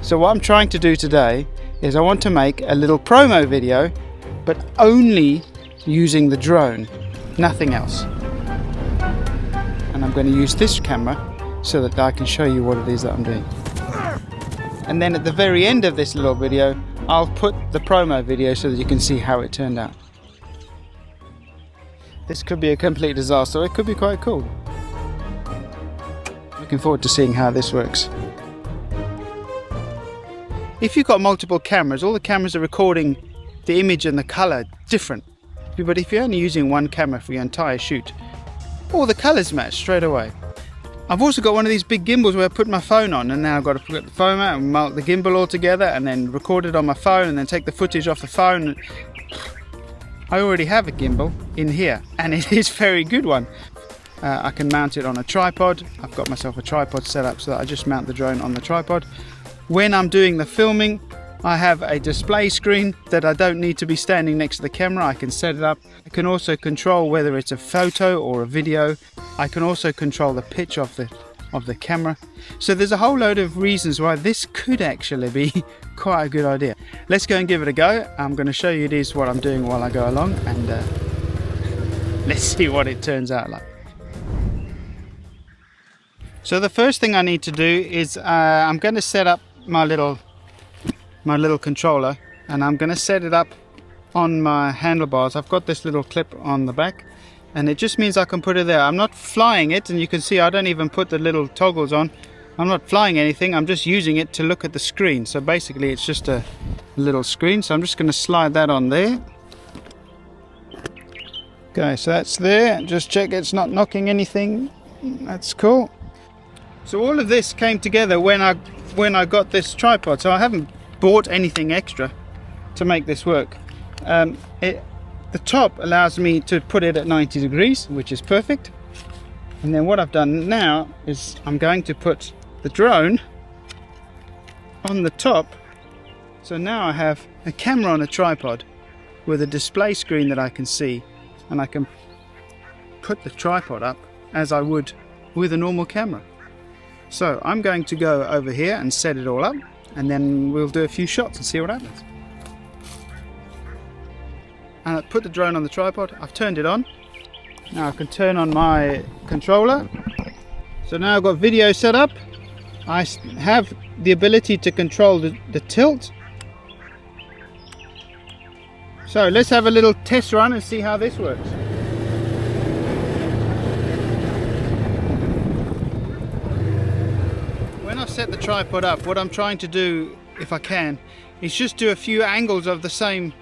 So what I'm trying to do today is I want to make a little promo video, but only using the drone, nothing else. And I'm going to use this camera so that I can show you what it is that I'm doing. And then at the very end of this little video, I'll put the promo video so that you can see how it turned out. This could be a complete disaster, it could be quite cool. Looking forward to seeing how this works. If you've got multiple cameras, all the cameras are recording the image and the color different. But if you're only using one camera for your entire shoot, all the colors match straight away. I've also got one of these big gimbals where I put my phone on, and now I've got to put the phone out and mount the gimbal all together and then record it on my phone and then take the footage off the phone. I already have a gimbal in here, and it is a very good one. I can mount it on a tripod. I've got myself a tripod set up so that I just mount the drone on the tripod. When I'm doing the filming, I have a display screen that I don't need to be standing next to the camera. I can set it up. I can also control whether it's a photo or a video. I can also control the pitch of the camera. So there's a whole load of reasons why this could actually be quite a good idea. Let's go and give it a go. I'm going to show you what I'm doing while I go along, and let's see what it turns out like. So the first thing I need to do is I'm going to set up my little controller, and I'm going to set it up on my handlebars. I've got this little clip on the back, and it just means I can put it there. I'm not flying it, and you can see I don't even put the little toggles on. I'm not flying anything, I'm just using it to look at the screen. So basically it's just a little screen, so I'm just going to slide that on there. Okay, so that's there. Just check it's not knocking anything. That's cool. So all of this came together when I got this tripod, so I haven't bought anything extra to make this work. The top allows me to put it at 90 degrees, which is perfect. And then what I've done now is I'm going to put the drone on the top. So now I have a camera on a tripod with a display screen that I can see, and I can put the tripod up as I would with a normal camera. So I'm going to go over here and set it all up, and then we'll do a few shots and see what happens. And I've put the drone on the tripod, I've turned it on. Now I can turn on my controller. So now I've got video set up. I have the ability to control the tilt. So let's have a little test run and see how this works. When I've set the tripod up, what I'm trying to do, if I can, is just do a few angles of the same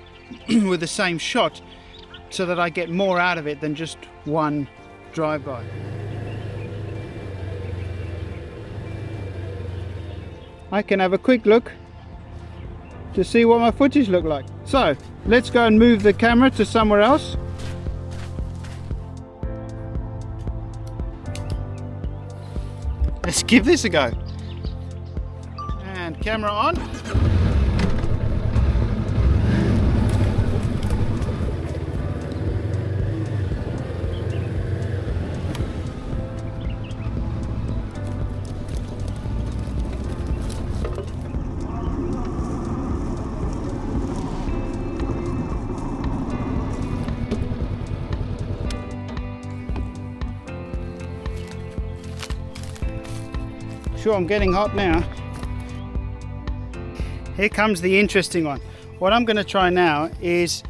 with the same shot, so that I get more out of it than just one drive-by. I can have a quick look to see what my footage look like. So let's go and move the camera to somewhere else. Let's give this a go. And camera on. Sure, I'm getting hot now. Here comes the interesting one. What I'm going to try now is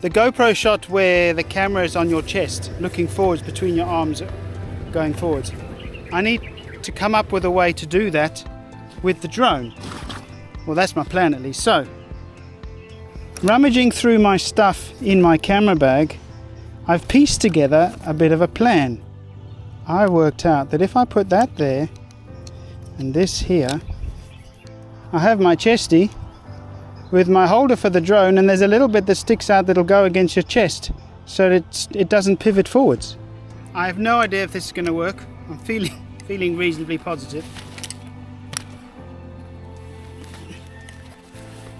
the GoPro shot where the camera is on your chest, looking forwards between your arms, going forwards. I need to come up with a way to do that with the drone. Well, that's my plan at least. So, rummaging through my stuff in my camera bag, I've pieced together a bit of a plan. I worked out that if I put that there, and this here, I have my Chesty with my holder for the drone, and there's a little bit that sticks out that'll go against your chest so that it doesn't pivot forwards. I have no idea if this is going to work. I'm feeling reasonably positive.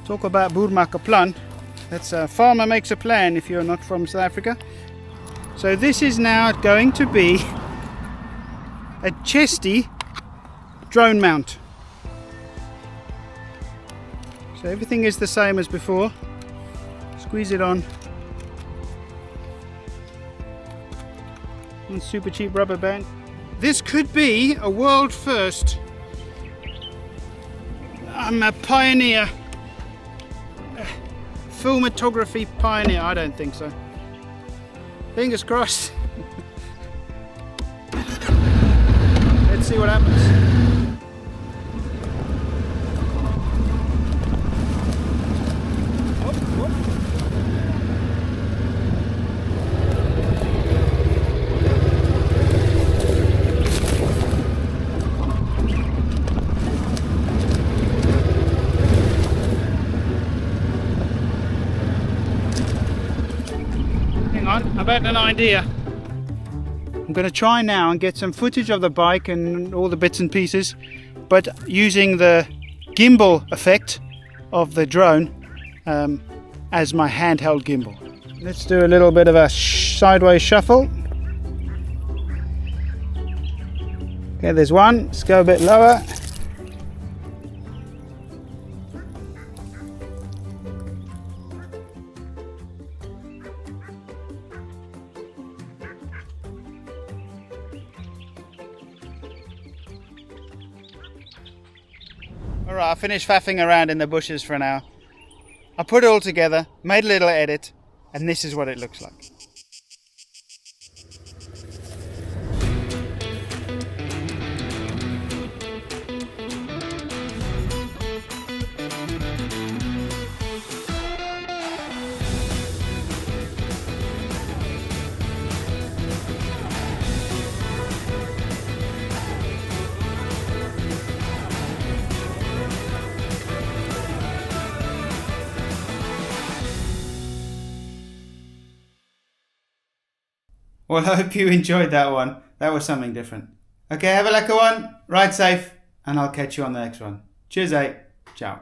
Talk about boer maak 'n plan. That's a farmer makes a plan if you're not from South Africa. So this is now going to be a Chesty drone mount. So everything is the same as before. Squeeze it on. And super cheap rubber band. This could be a world first. I'm a pioneer. Filmography pioneer. I don't think so. Fingers crossed. Let's see what happens. I've had an idea. I'm going to try now and get some footage of the bike and all the bits and pieces, but using the gimbal effect of the drone as my handheld gimbal. Let's do a little bit of a sideways shuffle. Okay, there's one. Let's go a bit lower. Alright, I finished faffing around in the bushes for an hour. I put it all together, made a little edit, and this is what it looks like. Well, I hope you enjoyed that one. That was something different. Okay, have a lekker one, ride safe, and I'll catch you on the next one. Cheers, ciao.